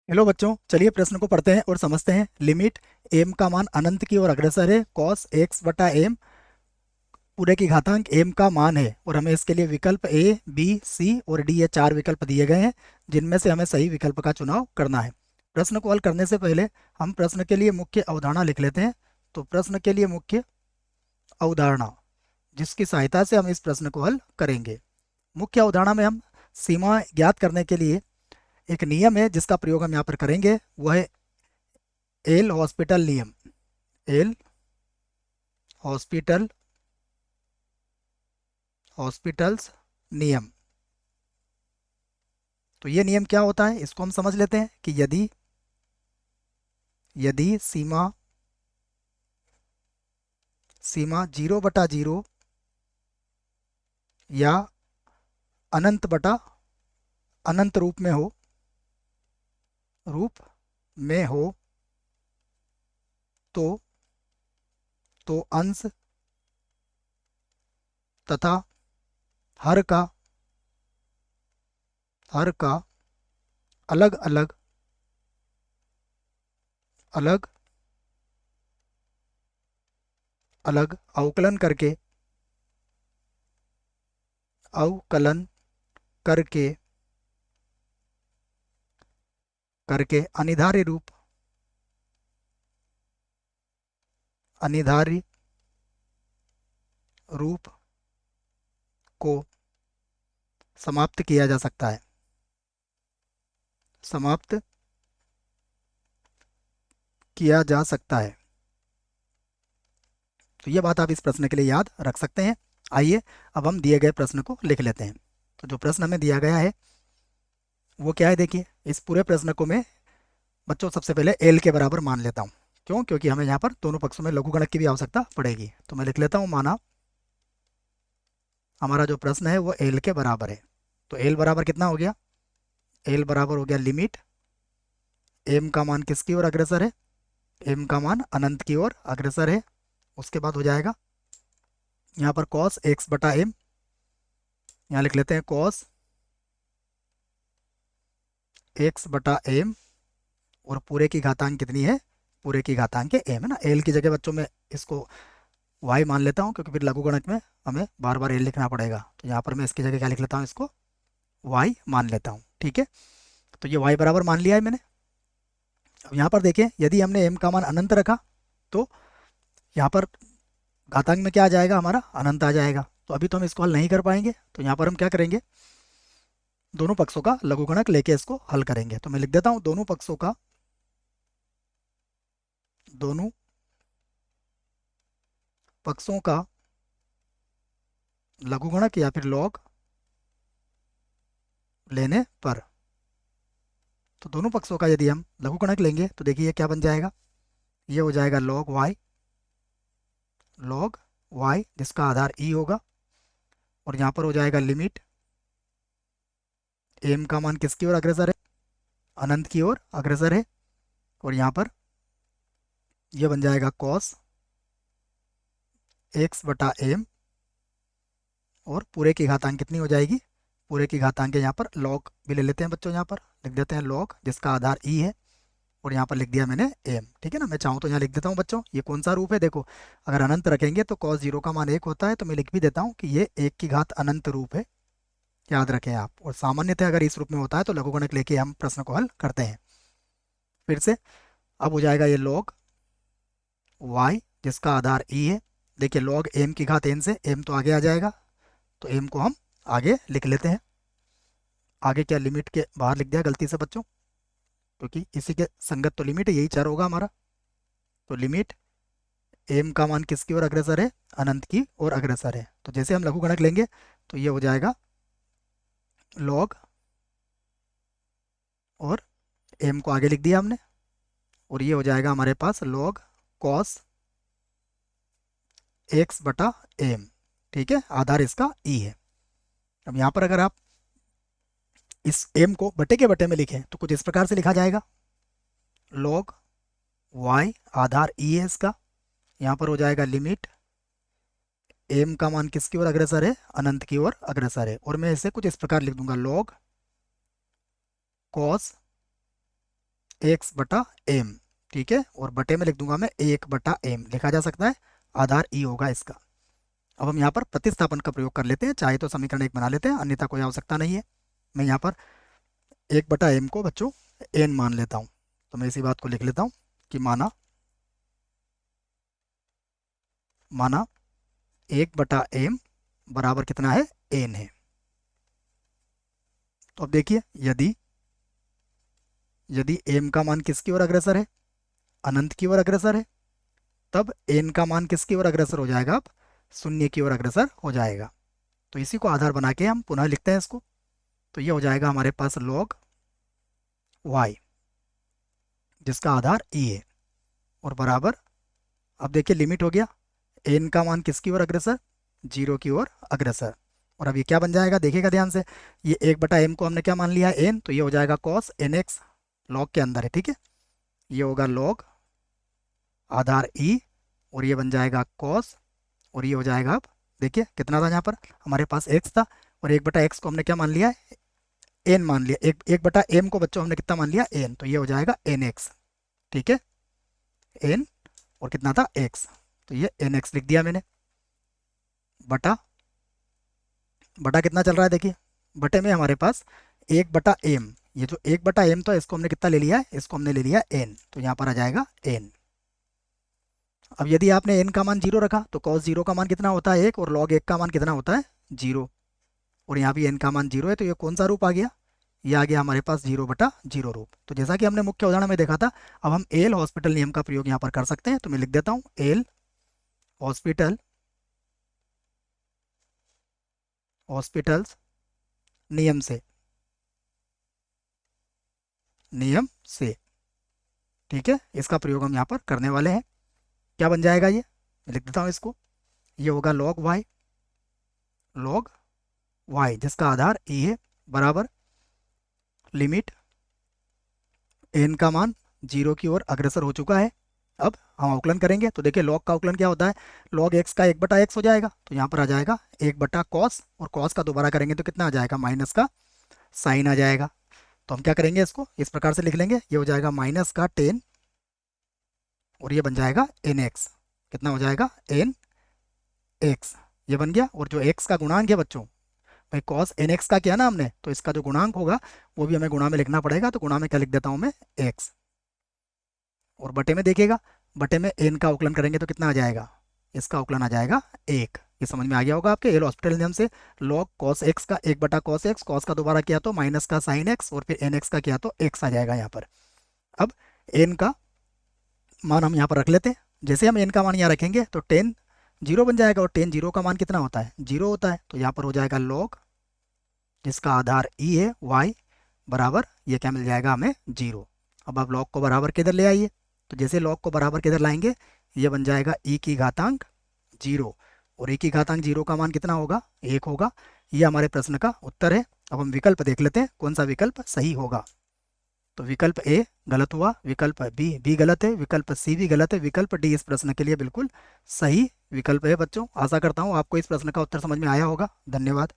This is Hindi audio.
हेलो बच्चों, चलिए प्रश्न को पढ़ते हैं और समझते हैं। लिमिट एम का मान अनंत की ओर अग्रसर है। कॉस एक्स बटा एम पूरे की घातांक एम का मान है और हमें इसके लिए विकल्प ए बी सी और डी ये चार विकल्प दिए गए हैं, जिनमें से हमें सही विकल्प का चुनाव करना है। प्रश्न को हल करने से पहले हम प्रश्न के लिए मुख्य अवधारणा लिख लेते हैं। तो प्रश्न के लिए मुख्य अवधारणा, जिसकी सहायता से हम इस प्रश्न को हल करेंगे। मुख्य अवधारणा में हम सीमा ज्ञात करने के लिए एक नियम है जिसका प्रयोग हम यहाँ पर करेंगे, वह है एल हॉस्पिटल नियम। एल हॉस्पिटल हॉस्पिटल्स नियम। तो ये नियम क्या होता है, इसको हम समझ लेते हैं कि यदि यदि सीमा सीमा 0/0 या अनंत बटा अनंत रूप में हो तो अंश तथा हर का अलग अलग अलग अलग अवकलन करके करके अनिधारी रूप को समाप्त किया जा सकता है। समाप्त किया जा सकता है। तो ये बात आप इस प्रश्न के लिए याद रख सकते हैं। आइए अब हम दिए गए प्रश्न को लिख लेते हैं। तो जो प्रश्न हमें दिया गया है वो क्या है, देखिए। इस पूरे प्रश्न को मैं बच्चों सबसे पहले एल के बराबर मान लेता हूँ। क्यों? क्योंकि हमें यहाँ पर दोनों पक्षों में लघुगणक की भी आवश्यकता पड़ेगी। तो मैं लिख लेता हूँ, माना हमारा जो प्रश्न है वो एल के बराबर है। तो एल बराबर कितना हो गया? एल बराबर हो गया लिमिट एम का मान किसकी ओर अग्रसर है? एम का मान अनंत की ओर अग्रसर है। उसके बाद हो जाएगा यहाँ पर कॉस एक्स बटा एम। यहाँ लिख लेते हैं कॉस एक्स बटा एम और पूरे की घातांक कितनी है? पूरे की घातांक के एम है ना। एल की जगह बच्चों में इसको वाई मान लेता हूँ, क्योंकि फिर लघुगणक में हमें बार बार एल लिखना पड़ेगा। तो यहाँ पर मैं इसकी जगह क्या लिख लेता हूँ, इसको वाई मान लेता हूँ। ठीक है, तो ये वाई बराबर मान लिया है मैंने। अब यहाँ पर देखें, यदि हमने एम का मान अनंत रखा तो यहाँ पर घातांक में क्या आ जाएगा, हमारा अनंत आ जाएगा। तो अभी तो हम इसको हल नहीं कर पाएंगे। तो यहाँ पर हम क्या करेंगे, दोनों पक्षों का लघुगणक लेके इसको हल करेंगे। तो मैं लिख देता हूँ दोनों पक्षों का लघुगणक या फिर लॉग लेने पर। तो दोनों पक्षों का यदि हम लघुगणक लेंगे तो देखिए क्या बन जाएगा, ये हो जाएगा लॉग वाई जिसका आधार ई होगा। और यहाँ पर हो जाएगा लिमिट एम का मान किसकी ओर अग्रसर है? अनंत की ओर अग्रसर है। और यहाँ पर ये बन जाएगा कॉस एक्स बटा एम और पूरे की घातांक कितनी हो जाएगी? पूरे की घातांक यहाँ पर लॉग भी ले लेते हैं बच्चों, यहाँ पर लिख देते हैं लॉग जिसका आधार ई है। और यहाँ पर लिख दिया मैंने एम। ठीक है ना। मैं चाहूँ तो यहाँ लिख देता हूँ बच्चों, ये कौन सा रूप है, देखो। अगर अनंत रखेंगे तो कॉस जीरो का मान 1 होता है, तो मैं लिख भी देता हूँ कि ये 1 की घात अनंत रूप है। याद रखें आप। और सामान्यतः अगर इस रूप में होता है तो लघुगणक लेके हम प्रश्न को हल करते हैं। फिर से अब हो जाएगा ये लॉग वाई जिसका आधार ई है। देखिए लॉग एम की घात एन से एम तो आगे आ जाएगा, तो एम को हम आगे लिख लेते हैं। आगे क्या लिमिट के बाहर लिख दिया गलती से बच्चों, क्योंकि इसी के संगत तो लिमिट है, यही चर होगा हमारा। तो लिमिट एम का मान किसकी ओर अग्रसर है? अनंत की ओर अग्रसर है। तो जैसे हम लघुगणक लेंगे तो ये हो जाएगा लॉग और एम को आगे लिख दिया हमने। और ये हो जाएगा हमारे पास लॉग कॉस एक्स बटा एम। ठीक है, आधार इसका ई है। अब यहाँ पर अगर आप इस एम को बटे के बटे में लिखें तो कुछ इस प्रकार से लिखा जाएगा, लॉग वाई आधार ई है इसका। यहाँ पर हो जाएगा लिमिट एम का मान किसकी ओर अग्रसर है? अनंत की ओर अग्रसर है। और मैं इसे कुछ इस प्रकार लिख दूंगा, लॉग कॉस एक्स बटा एम, ठीक है, और बटे में लिख दूंगा मैं 1/m, लिखा जा सकता है, आधार ई होगा इसका। अब हम यहाँ पर प्रतिस्थापन का प्रयोग कर लेते हैं, चाहे तो समीकरण एक बना लेते हैं, अन्यथा कोई आवश्यकता नहीं है। मैं यहाँ पर 1/m को बच्चों n मान लेता हूँ, तो मैं इसी बात को लिख लेता हूँ कि माना माना 1/m बराबर कितना है, n है। तो अब देखिए, यदि यदि m का मान किसकी ओर अग्रसर है, अनंत की ओर अग्रसर है, तब n का मान किसकी ओर अग्रसर हो जाएगा, अब शून्य की ओर अग्रसर हो जाएगा। तो इसी को आधार बना के हम पुनः लिखते हैं इसको, तो ये हो जाएगा हमारे पास log y, जिसका आधार e है, और बराबर, अब देखिए लिमिट हो गया, n का मान किसकी ओर अग्रसर, 0 की ओर अग्रसर। और अब ये क्या बन जाएगा, देखिएगा ध्यान से, ये 1/m को हमने क्या मान लिया है, n, तो ये हो जाएगा cos nx, log के अंदर है, ठीक है, ये होगा log आधार e, और ये बन जाएगा cos, और ये हो जाएगा, अब देखिए कितना था यहाँ पर हमारे पास x था, और 1/x को हमने क्या मान लिया है, n मान लिया, 1/m को बच्चों हमने कितना मान लिया, n, तो ये हो जाएगा nx, ठीक है, n, और कितना था x, तो ये nx लिख दिया मैंने, बटा बटा कितना चल रहा है, देखिए बटे में हमारे पास 1/m, ये जो 1/m तो इसको हमने कितना ले लिया है, इसको हमने ले लिया n, तो यहाँ पर आ जाएगा n। अब यदि आपने n का मान 0 रखा तो cos 0 का मान कितना होता है 1, और log 1 का मान कितना होता है 0, और यहाँ भी n का मान 0 है, तो ये कौन सा रूप आ गया, ये आ गया हमारे पास 0/0 रूप। तो जैसा कि हमने मुख्य उदाहरण में देखा था, अब हम एल हॉस्पिटल नियम का प्रयोग यहाँ पर कर सकते हैं, तो मैं लिख देता हूँ एल हॉस्पिटल हॉस्पिटल्स नियम से, नियम से, ठीक है, इसका प्रयोग हम यहाँ पर करने वाले हैं। क्या बन जाएगा ये, मैं लिख देता हूँ इसको, ये होगा log y, जिसका आधार e है, बराबर लिमिट n का मान 0 की ओर अग्रसर हो चुका है। अब हम अवकलन करेंगे, तो देखिए log का अवकलन क्या होता है, log x का 1/x हो जाएगा, तो यहाँ पर आ जाएगा 1/cos, और cos का दोबारा करेंगे तो कितना आ जाएगा, माइनस का साइन आ जाएगा। तो हम क्या करेंगे, इसको इस प्रकार से लिख लेंगे, ये हो जाएगा माइनस का 10, और ये बन जाएगा nx, कितना हो जाएगा nx, ये बन गया। और जो x का गुणांक है बच्चों, भाई cos nx का किया ना हमने, तो इसका जो गुणांक होगा वो भी हमें गुणा में लिखना पड़ेगा, तो गुणा में क्या लिख देता हूँ मैं, x, और बटे में देखिएगा, बटे में n का अवकलन करेंगे तो कितना आ जाएगा, इसका अवकलन आ जाएगा 1। ये समझ में आ गया होगा आपके एल हॉस्पिटल नियम से, log cos x का 1/cos x, cos का दोबारा किया तो माइनस का साइन x, और फिर nx का किया तो x आ जाएगा यहाँ पर। अब n का मान हम यहाँ पर रख लेते हैं, जैसे हम n का मान यहाँ रखेंगे तो 10 0 बन जाएगा, और 10 0 का मान कितना होता है, 0 होता है, तो यहाँ पर हो जाएगा log, जिसका आधार e है, y, बराबर ये क्या मिल जाएगा हमें 0। अब आप log को बराबर किधर ले आइए, तो जैसे log को बराबर किधर लाएंगे, ये बन जाएगा e की घातांक 0, और e की घातांक 0 का मान कितना होगा, 1 होगा। ये हमारे प्रश्न का उत्तर है। अब हम विकल्प देख लेते हैं कौन सा विकल्प सही होगा। तो विकल्प ए गलत हुआ, विकल्प बी भी गलत है, विकल्प सी भी गलत है, विकल्प डी इस प्रश्न के लिए बिल्कुल सही विकल्प है। बच्चों आशा करता हूँ आपको इस प्रश्न का उत्तर समझ में आया होगा। धन्यवाद।